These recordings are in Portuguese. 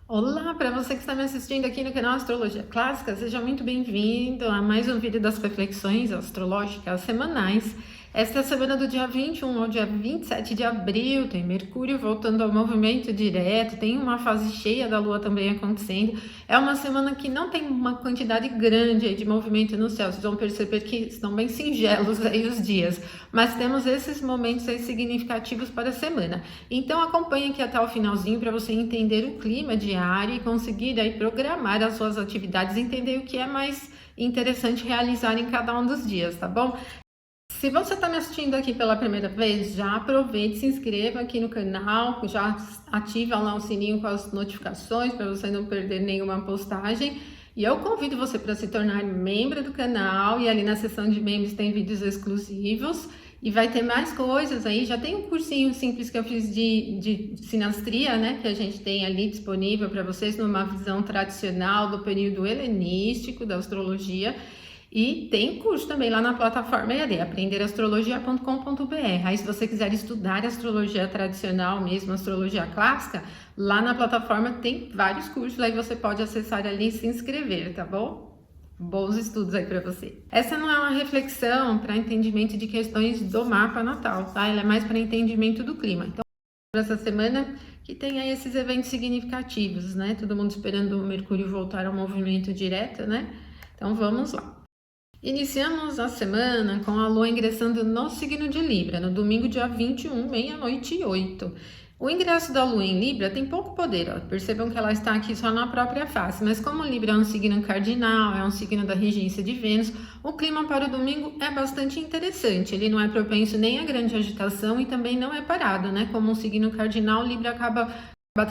Olá, para você que está me assistindo aqui no canal Astrologia Clássica, seja muito bem-vindo a mais um vídeo das reflexões astrológicas semanais. Esta é a semana do dia 21 ao dia 27 de abril, tem Mercúrio voltando ao movimento direto, tem uma fase cheia da Lua também acontecendo. É uma semana que não tem uma quantidade grande de movimento no céu, vocês vão perceber que estão bem singelos aí os dias, mas temos esses momentos aí significativos para a semana. Então acompanhe aqui até o finalzinho para você entender o clima diário e conseguir aí programar as suas atividades, entender o que é mais interessante realizar em cada um dos dias, tá bom? Se você está me assistindo aqui pela primeira vez, já aproveite, se inscreva aqui no canal, já ativa lá o sininho com as notificações para você não perder nenhuma postagem. E eu convido você para se tornar membro do canal, e ali na seção de membros tem vídeos exclusivos e vai ter mais coisas aí. Já tem um cursinho simples que eu fiz de sinastria, né, que a gente tem ali disponível para vocês numa visão tradicional do período helenístico da astrologia. E tem curso também lá na plataforma EAD, aprenderastrologia.com.br. Aí, se você quiser estudar astrologia tradicional mesmo, astrologia clássica, lá na plataforma tem vários cursos, aí você pode acessar ali e se inscrever, tá bom? Bons estudos aí para você. Essa não é uma reflexão para entendimento de questões do mapa natal, tá? Ela é mais para entendimento do clima. Então, essa semana que tem aí esses eventos significativos, né? Todo mundo esperando o Mercúrio voltar ao movimento direto, né? Então, vamos lá. Iniciamos a semana com a Lua ingressando no signo de Libra, no domingo, dia 21, meia-noite e 8. O ingresso da Lua em Libra tem pouco poder, ó. Percebam que ela está aqui só na própria face, mas como Libra é um signo cardinal, é um signo da regência de Vênus, o clima para o domingo é bastante interessante. Ele não é propenso nem a grande agitação e também não é parado, né? Como um signo cardinal, Libra acaba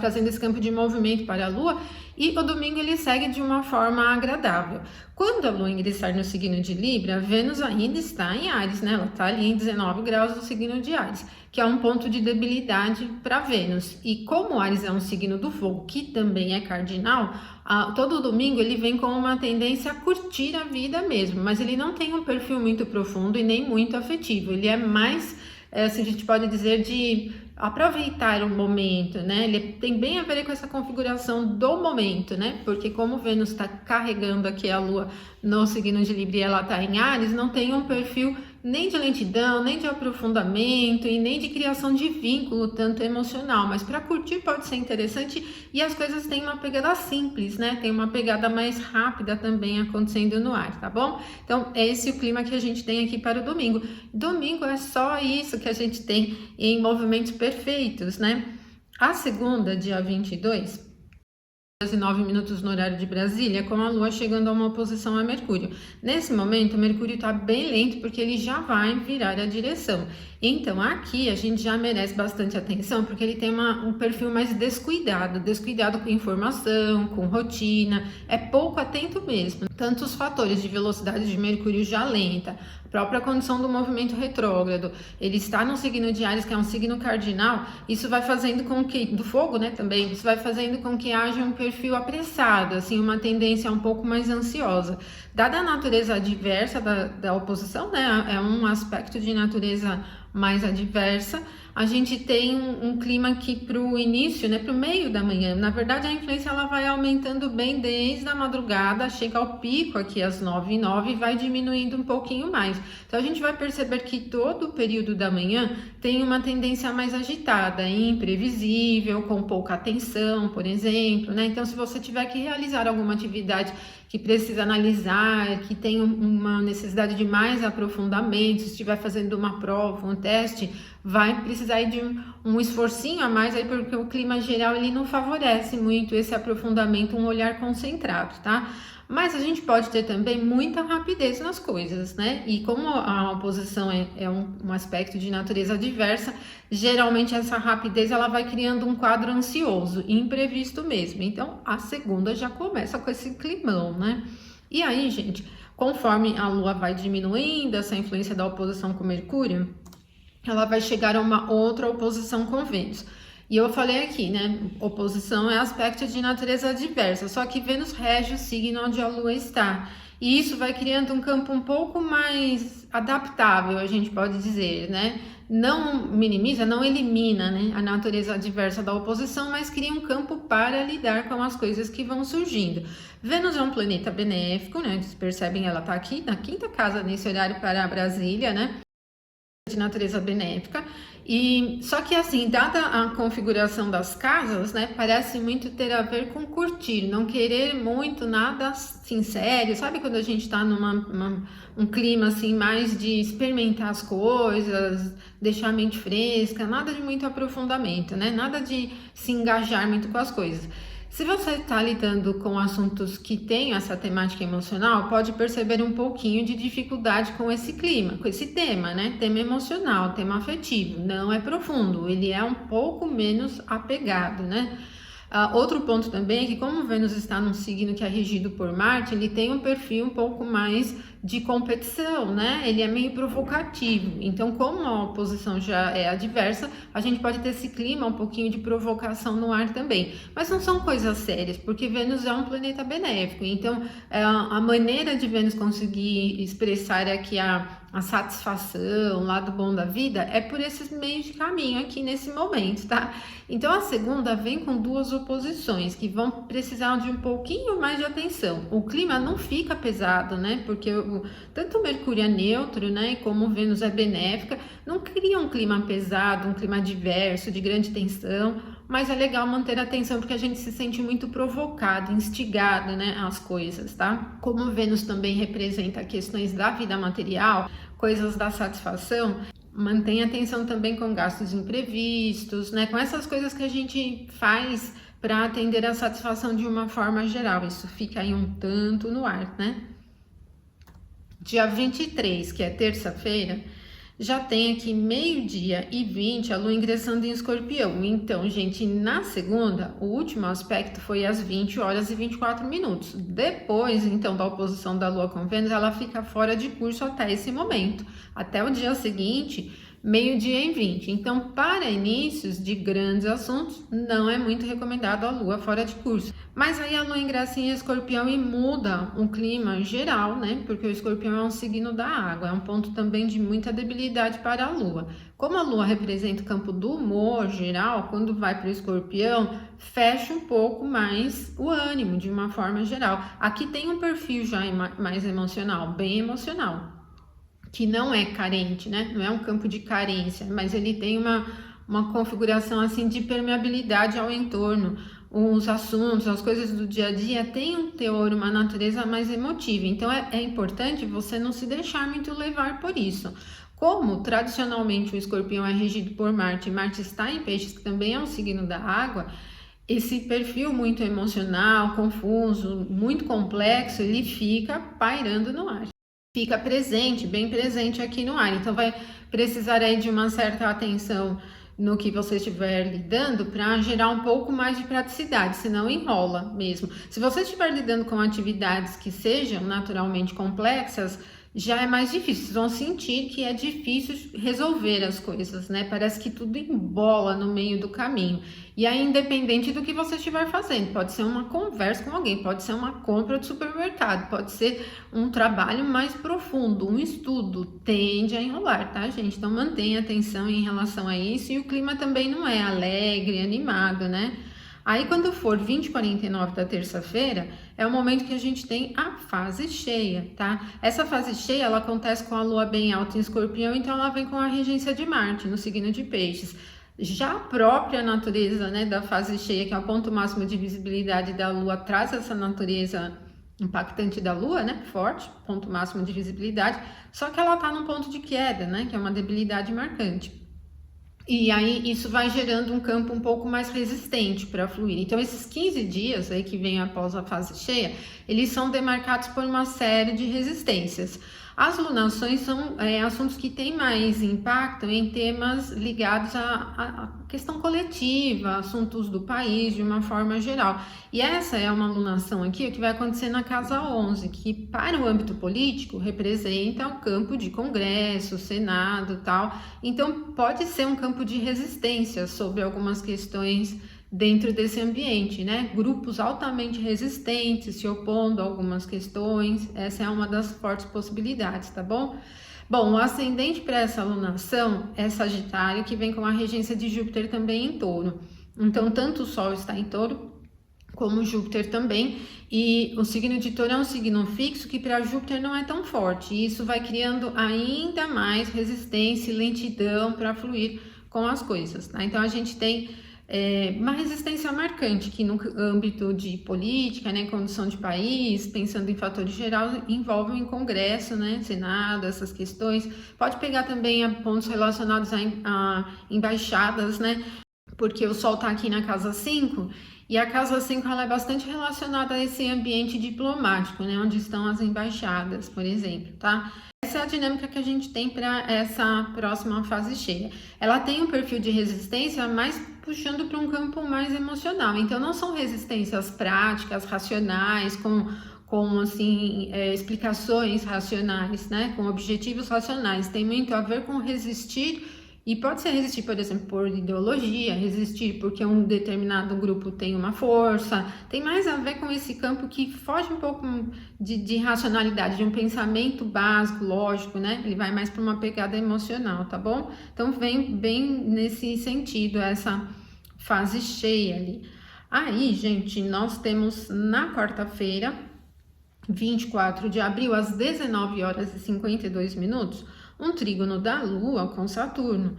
trazendo esse campo de movimento para a Lua, e o domingo ele segue de uma forma agradável. Quando a Lua ingressar no signo de Libra, Vênus ainda está em Áries, né? Ela está ali em 19 graus no signo de Áries, que é um ponto de debilidade para Vênus. E como Áries é um signo do fogo, que também é cardinal, todo domingo ele vem com uma tendência a curtir a vida mesmo, mas ele não tem um perfil muito profundo e nem muito afetivo. Ele é mais, assim, a gente pode dizer, de aproveitar o momento, né? Ele tem bem a ver com essa configuração do momento, né? Porque como Vênus está carregando aqui a Lua no signo de Libra e ela está em Áries, não tem um perfil nem de lentidão, nem de aprofundamento e nem de criação de vínculo tanto emocional, mas para curtir pode ser interessante, e as coisas têm uma pegada simples, né? Tem uma pegada mais rápida também acontecendo no ar, tá bom? Então, esse é o clima que a gente tem aqui para o domingo. Domingo é só isso que a gente tem em movimentos perfeitos, né? A segunda, dia 22, 9 minutos no horário de Brasília, com a Lua chegando a uma oposição a Mercúrio. Nesse momento, Mercúrio está bem lento porque ele já vai virar a direção. Então, aqui a gente já merece bastante atenção porque ele tem um perfil mais descuidado com informação, com rotina, é pouco atento mesmo. Tanto os fatores de velocidade de Mercúrio já lenta, a própria condição do movimento retrógrado, ele está no signo de Áries, que é um signo cardinal, isso vai fazendo com que, do fogo, né, também, isso vai fazendo com que haja um perfil apressado, assim, uma tendência um pouco mais ansiosa. Dada a natureza adversa da oposição, né, é um aspecto de natureza mais adversa, a gente tem um clima que para o início, né, para o meio da manhã, na verdade a influência ela vai aumentando bem desde a madrugada, chega ao pico aqui às 9h09 e vai diminuindo um pouquinho mais. Então a gente vai perceber que todo o período da manhã tem uma tendência mais agitada, imprevisível, com pouca atenção, por exemplo, né? Então se você tiver que realizar alguma atividade que precisa analisar, que tem uma necessidade de mais aprofundamento, se estiver fazendo uma prova, um teste, vai precisar de um esforcinho a mais aí, porque o clima geral ele não favorece muito esse aprofundamento, um olhar concentrado, tá? Mas a gente pode ter também muita rapidez nas coisas, né? E como a oposição é um aspecto de natureza diversa, geralmente essa rapidez ela vai criando um quadro ansioso, imprevisto mesmo. Então, a segunda já começa com esse climão, né? E aí, gente, conforme a Lua vai diminuindo essa influência da oposição com Mercúrio, ela vai chegar a uma outra oposição com Vênus. E eu falei aqui, né? Oposição é aspecto de natureza diversa, só que Vênus rege o signo onde a Lua está. E isso vai criando um campo um pouco mais adaptável, a gente pode dizer, né? não minimiza, não elimina, né, a natureza adversa da oposição, mas cria um campo para lidar com as coisas que vão surgindo. Vênus é um planeta benéfico, né, vocês percebem, ela está aqui na quinta casa nesse horário para Brasília, né, de natureza benéfica. E só que assim, dada a configuração das casas, né, parece muito ter a ver com curtir, não querer muito nada assim sério, sabe quando a gente está um clima assim mais de experimentar as coisas, deixar a mente fresca, nada de muito aprofundamento, né, nada de se engajar muito com as coisas. Se você está lidando com assuntos que têm essa temática emocional, pode perceber um pouquinho de dificuldade com esse clima, com esse tema, né? Tema emocional, tema afetivo. Não é profundo, ele é um pouco menos apegado, né? Outro ponto também é que, como Vênus está num signo que é regido por Marte, ele tem um perfil um pouco mais de competição, né? Ele é meio provocativo. Então, como a oposição já é adversa, a gente pode ter esse clima um pouquinho de provocação no ar também. Mas não são coisas sérias, porque Vênus é um planeta benéfico. Então, a maneira de Vênus conseguir expressar aqui a satisfação, o lado bom da vida, é por esses meios de caminho aqui nesse momento, tá? Então, a segunda vem com duas oposições que vão precisar de um pouquinho mais de atenção. O clima não fica pesado, né? Porque tanto Mercúrio é neutro, né? Como Vênus é benéfica, não cria um clima pesado, um clima diverso, de grande tensão, mas é legal manter a atenção porque a gente se sente muito provocado, instigado, né? Às coisas, tá? Como Vênus também representa questões da vida material, coisas da satisfação, mantenha atenção também com gastos imprevistos, né? Com essas coisas que a gente faz para atender a satisfação de uma forma geral. Isso fica aí um tanto no ar, né? Dia 23, que é terça-feira, já tem aqui 12h20 a Lua ingressando em Escorpião. Então, gente, na segunda, o último aspecto foi às 20h24. Depois, então, da oposição da Lua com Vênus, ela fica fora de curso até esse momento. Até o dia seguinte, 12h20. Então, para inícios de grandes assuntos, não é muito recomendado a Lua fora de curso. Mas aí a Lua ingressa em Escorpião e muda o clima geral, né? Porque o Escorpião é um signo da água, é um ponto também de muita debilidade para a Lua. Como a Lua representa o campo do humor geral, quando vai para o Escorpião, fecha um pouco mais o ânimo de uma forma geral. Aqui tem um perfil já mais emocional, bem emocional, que não é carente, né? Não é um campo de carência, mas ele tem uma configuração assim de permeabilidade ao entorno. Os assuntos, as coisas do dia a dia têm um teor, uma natureza mais emotiva. Então é importante você não se deixar muito levar por isso. Como tradicionalmente o Escorpião é regido por Marte, e Marte está em Peixes, que também é um signo da água, esse perfil muito emocional, confuso, muito complexo, ele fica pairando no ar. Fica presente, bem presente aqui no ar. Então vai precisar aí de uma certa atenção no que você estiver lidando para gerar um pouco mais de praticidade, senão enrola mesmo. Se você estiver lidando com atividades que sejam naturalmente complexas, já é mais difícil, vocês vão sentir que é difícil resolver as coisas, né? Parece que tudo embola no meio do caminho. E aí, independente do que você estiver fazendo, pode ser uma conversa com alguém, pode ser uma compra de supermercado, pode ser um trabalho mais profundo, um estudo, tende a enrolar, tá, gente? Então, mantenha atenção em relação a isso. E o clima também não é alegre, animado, né? Aí, quando for 20h49 da terça-feira, é o momento que a gente tem a fase cheia, tá? Essa fase cheia, ela acontece com a Lua bem alta em Escorpião, então ela vem com a regência de Marte, no signo de Peixes. Já a própria natureza, né, da fase cheia, que é o ponto máximo de visibilidade da Lua, traz essa natureza impactante da Lua, né, forte, ponto máximo de visibilidade, só que ela tá num ponto de queda, né, que é uma debilidade marcante. E aí isso vai gerando um campo um pouco mais resistente para fluir. Então esses 15 dias aí que vem após a fase cheia, eles são demarcados por uma série de resistências. As lunações são assuntos que têm mais impacto em temas ligados à questão coletiva, assuntos do país de uma forma geral. E essa é uma lunação aqui que vai acontecer na casa 11, que para o âmbito político representa o campo de Congresso, Senado e tal. Então pode ser um campo de resistência sobre algumas questões dentro desse ambiente, né? Grupos altamente resistentes se opondo a algumas questões, essa é uma das fortes possibilidades, tá bom? Bom, o ascendente para essa alunação é Sagitário, que vem com a regência de Júpiter também em Touro. Então, tanto o Sol está em Touro, como Júpiter também, e o signo de Touro é um signo fixo que para Júpiter não é tão forte, e isso vai criando ainda mais resistência e lentidão para fluir com as coisas, tá? Então, a gente tem uma resistência marcante que no âmbito de política, né, condução de país, pensando em fatores gerais, envolvem em Congresso, né, Senado, essas questões. Pode pegar também pontos relacionados a embaixadas, né, porque o Sol está aqui na casa 5, e a casa 5 ela é bastante relacionada a esse ambiente diplomático, né, onde estão as embaixadas, por exemplo, tá? Essa é a dinâmica que a gente tem para essa próxima fase cheia. Ela tem um perfil de resistência, mas puxando para um campo mais emocional. Então, não são resistências práticas, racionais, com assim, explicações racionais, né? Com objetivos racionais. Tem muito a ver com resistir. E pode ser resistir, por exemplo, por ideologia, resistir porque um determinado grupo tem uma força, tem mais a ver com esse campo que foge um pouco de racionalidade, de um pensamento básico, lógico, né? Ele vai mais para uma pegada emocional, tá bom? Então vem bem nesse sentido, essa fase cheia ali. Aí, gente, nós temos na quarta-feira, 24 de abril, às 19 horas e 52 minutos, um trígono da Lua com Saturno.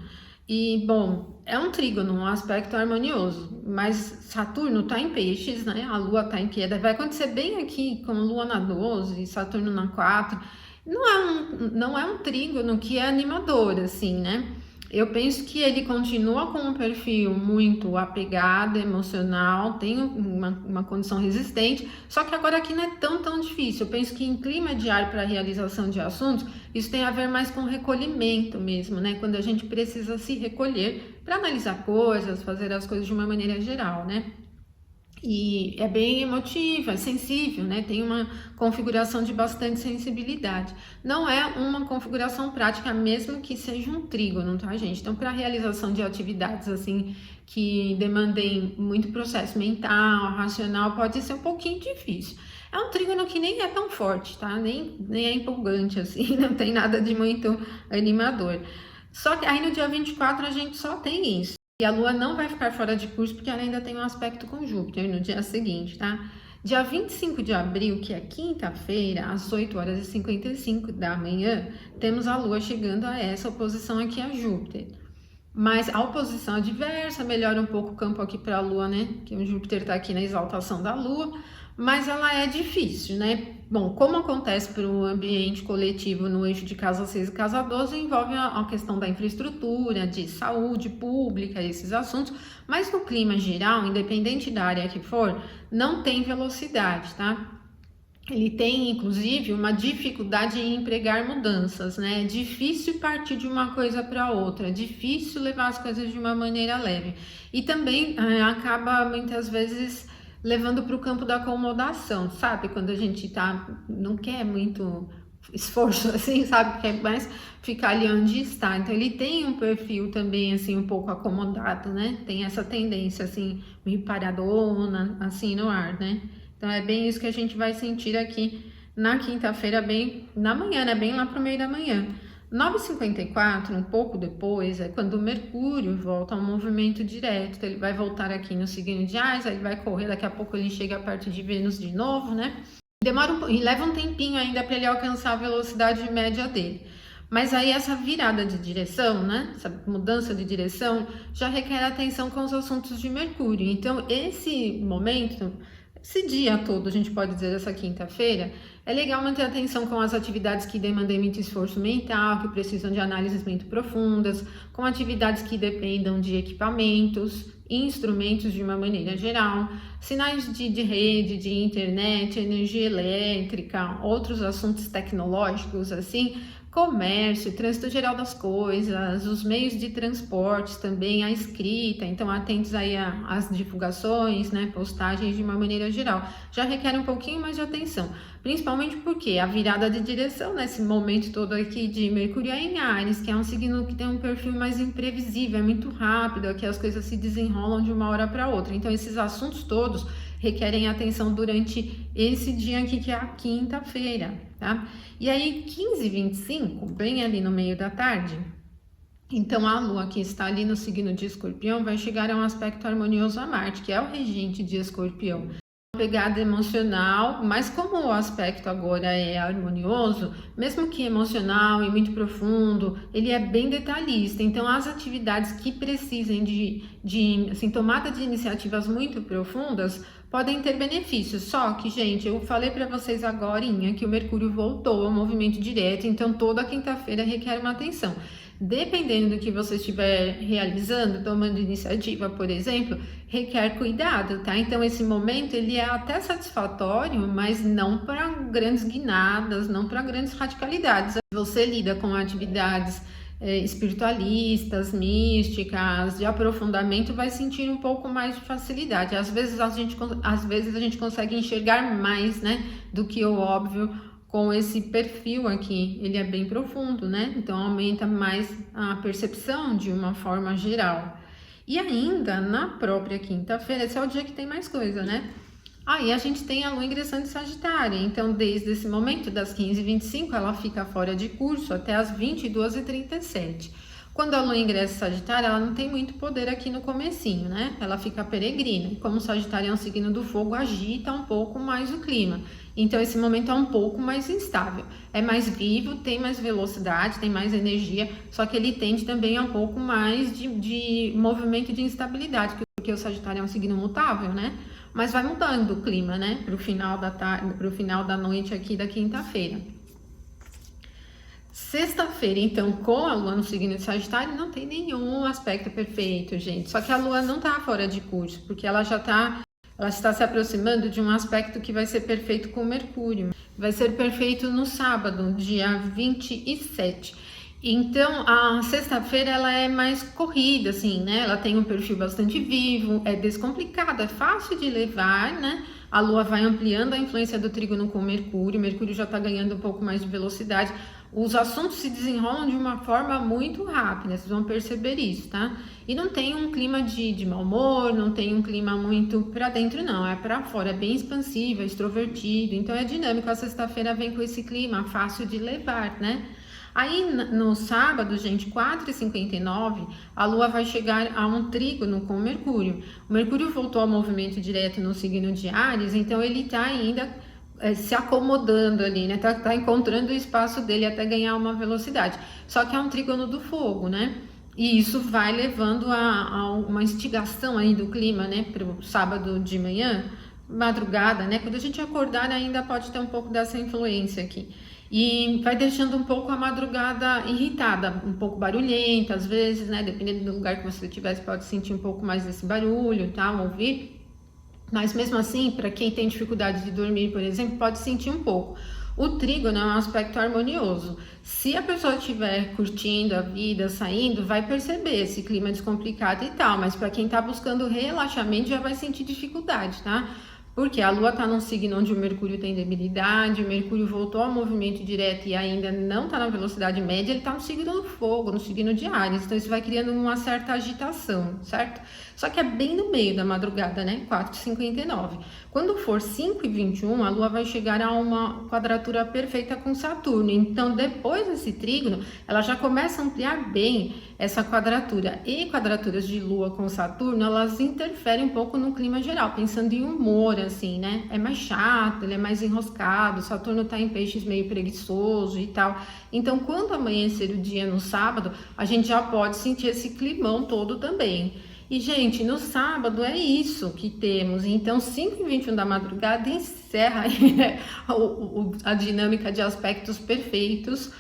E, bom, é um trígono, um aspecto harmonioso, mas Saturno está em peixes, né? A Lua está em queda. Vai acontecer bem aqui com Lua na 12 e Saturno na 4. Não é um trígono que é animador, assim, né? Eu penso que ele continua com um perfil muito apegado, emocional, tem uma condição resistente, só que agora aqui não é tão difícil. Eu penso que em clima de ar para a realização de assuntos, isso tem a ver mais com recolhimento mesmo, né? Quando a gente precisa se recolher para analisar coisas, fazer as coisas de uma maneira geral, né? E é bem emotiva, é sensível, né? Tem uma configuração de bastante sensibilidade. Não é uma configuração prática, mesmo que seja um trígono, tá, gente? Então, para a realização de atividades assim que demandem muito processo mental, racional, pode ser um pouquinho difícil. É um trígono que nem é tão forte, tá? Nem é empolgante, assim, não tem nada de muito animador. Só que aí no dia 24 a gente só tem isso. E a Lua não vai ficar fora de curso porque ela ainda tem um aspecto com Júpiter no dia seguinte, tá? Dia 25 de abril, que é quinta-feira, às 8 horas e 55 da manhã, temos a Lua chegando a essa oposição aqui a Júpiter. Mas a oposição adversa melhora um pouco o campo aqui para a Lua, né? Que o Júpiter está aqui na exaltação da Lua, mas ela é difícil, né? Bom, como acontece para o ambiente coletivo no eixo de casa 6 e casa 12, envolve a questão da infraestrutura, de saúde pública, esses assuntos, mas no clima geral, independente da área que for, não tem velocidade, tá? Ele tem, inclusive, uma dificuldade em empregar mudanças, né? É difícil partir de uma coisa para outra, é difícil levar as coisas de uma maneira leve. E também acaba, muitas vezes, levando para o campo da acomodação, sabe? Quando a gente não quer muito esforço, assim, sabe? Quer mais ficar ali onde está. Então, ele tem um perfil também, assim, um pouco acomodado, né? Tem essa tendência, assim, meio paradona, assim, no ar, né? Então, é bem isso que a gente vai sentir aqui na quinta-feira, bem na manhã, né? Bem lá pro meio da manhã. 9h54, um pouco depois, é quando o Mercúrio volta ao movimento direto. Então, ele vai voltar aqui no signo de Áries, aí ele vai correr, daqui a pouco ele chega perto de Vênus de novo, né? E leva um tempinho ainda para ele alcançar a velocidade média dele. Mas aí essa virada de direção, né? Essa mudança de direção já requer atenção com os assuntos de Mercúrio. Então, esse momento, esse dia todo, a gente pode dizer, essa quinta-feira, é legal manter atenção com as atividades que demandem muito esforço mental, que precisam de análises muito profundas, com atividades que dependam de equipamentos, instrumentos de uma maneira geral, sinais de rede, de internet, energia elétrica, outros assuntos tecnológicos, assim, comércio, trânsito geral das coisas, os meios de transporte também, a escrita, então atentos aí às divulgações, né, postagens de uma maneira geral. Já requer um pouquinho mais de atenção, principalmente porque a virada de direção nesse momento todo aqui de Mercúrio é em Áries, que é um signo que tem um perfil mais imprevisível, é muito rápido, aqui as coisas se desenrolam de uma hora para outra. Então esses assuntos todos, requerem atenção durante esse dia aqui, que é a quinta-feira, tá? E aí, 15h25, bem ali no meio da tarde, então a Lua, que está ali no signo de Escorpião, vai chegar a um aspecto harmonioso a Marte, que é o regente de Escorpião. Pegada emocional, mas como o aspecto agora é harmonioso, mesmo que emocional e muito profundo, ele é bem detalhista. Então, as atividades que precisem de assim, tomada de iniciativas muito profundas podem ter benefícios. Só que, gente, eu falei para vocês agorinha que o Mercúrio voltou ao movimento direto, então toda quinta-feira requer uma atenção. Dependendo do que você estiver realizando, tomando iniciativa, por exemplo, requer cuidado, tá? Então, esse momento, ele é até satisfatório, mas não para grandes guinadas, não para grandes radicalidades. Você lida com atividades espiritualistas, místicas, de aprofundamento, vai sentir um pouco mais de facilidade. Às vezes a gente consegue enxergar mais, né, do que o óbvio, com esse perfil aqui, ele é bem profundo, né? Então aumenta mais a percepção de uma forma geral. E ainda na própria quinta-feira, esse é o dia que tem mais coisa, né? Aí a gente tem a Lua ingressando em Sagitário, então desde esse momento, das 15h25, ela fica fora de curso até as 22h37. Quando a Lua ingressa em Sagitário, ela não tem muito poder aqui no comecinho, né? Ela fica peregrina, e como Sagitário é um signo do fogo, agita um pouco mais o clima. Então esse momento é um pouco mais instável, é mais vivo, tem mais velocidade, tem mais energia, só que ele tende também a um pouco mais de movimento de instabilidade, porque o Sagitário é um signo mutável, né? Mas vai mudando o clima, né? Para o final da tarde, para o final da noite aqui da quinta-feira. Sexta-feira, então, com a Lua no signo de Sagitário, não tem nenhum aspecto perfeito, gente. Só que a Lua não tá fora de curso, porque ela está se aproximando de um aspecto que vai ser perfeito com Mercúrio. Vai ser perfeito no sábado, dia 27. Então, a sexta-feira ela é mais corrida, assim, né? Ela tem um perfil bastante vivo, é descomplicada, é fácil de levar, né? A Lua vai ampliando a influência do trígono com Mercúrio, Mercúrio já está ganhando um pouco mais de velocidade. Os assuntos se desenrolam de uma forma muito rápida, vocês vão perceber isso, tá? E não tem um clima de mau humor, não tem um clima muito pra dentro, não, é pra fora, é bem expansivo, é extrovertido, então é dinâmico. A sexta-feira vem com esse clima fácil de levar, né? Aí no sábado, gente, 4h59, a Lua vai chegar a um trígono com o Mercúrio. O Mercúrio voltou ao movimento direto no signo de Áries, então ele tá ainda se acomodando ali, né? Tá encontrando o espaço dele até ganhar uma velocidade. Só que é um trígono do fogo, né? E isso vai levando a uma instigação aí do clima, né? Para o sábado de manhã, madrugada, né? Quando a gente acordar, ainda pode ter um pouco dessa influência aqui. E vai deixando um pouco a madrugada irritada, um pouco barulhenta, às vezes, né? Dependendo do lugar que você estiver, você pode sentir um pouco mais desse barulho, tá? Ouvir. Mas mesmo assim, para quem tem dificuldade de dormir, por exemplo, pode sentir um pouco. O trígono é um aspecto harmonioso. Se a pessoa estiver curtindo a vida, saindo, vai perceber esse clima descomplicado e tal. Mas para quem está buscando relaxamento, já vai sentir dificuldade, tá? Porque a Lua está num signo onde o Mercúrio tem debilidade, o Mercúrio voltou ao movimento direto e ainda não está na velocidade média, ele está no signo do fogo, no signo de Áries, então isso vai criando uma certa agitação, certo? Só que é bem no meio da madrugada, né? 4h59. Quando for 5h21, a Lua vai chegar a uma quadratura perfeita com Saturno, então depois desse trígono, ela já começa a ampliar bem essa quadratura. E quadraturas de Lua com Saturno, elas interferem um pouco no clima geral, pensando em humor, assim, né? É mais chato, ele é mais enroscado, Saturno tá em peixes meio preguiçoso e tal. Então, quando amanhecer o dia no sábado, a gente já pode sentir esse climão todo também. E, gente, no sábado é isso que temos. Então, 5h21 da madrugada encerra a dinâmica de aspectos perfeitos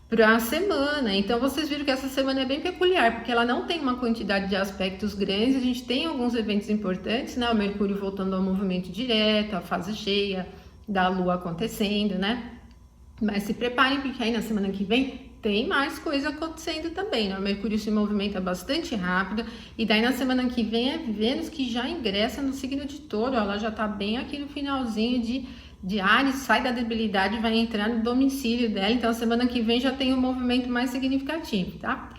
para a semana. Então, vocês viram que essa semana é bem peculiar, porque ela não tem uma quantidade de aspectos grandes. A gente tem alguns eventos importantes, né? O Mercúrio voltando ao movimento direto, a fase cheia da Lua acontecendo, né? Mas se preparem, porque aí na semana que vem tem mais coisa acontecendo também, né? O Mercúrio se movimenta bastante rápido, e daí na semana que vem é Vênus que já ingressa no signo de Touro, ela já tá bem aqui no finalzinho de Áries, sai da debilidade e vai entrar no domicílio dela, então semana que vem já tem um movimento mais significativo, tá?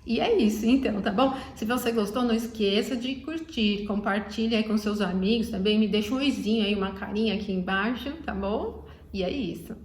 E é isso, então, tá bom? Se você gostou, não esqueça de curtir, compartilha aí com seus amigos também, me deixa um oizinho aí, uma carinha aqui embaixo, tá bom? E é isso.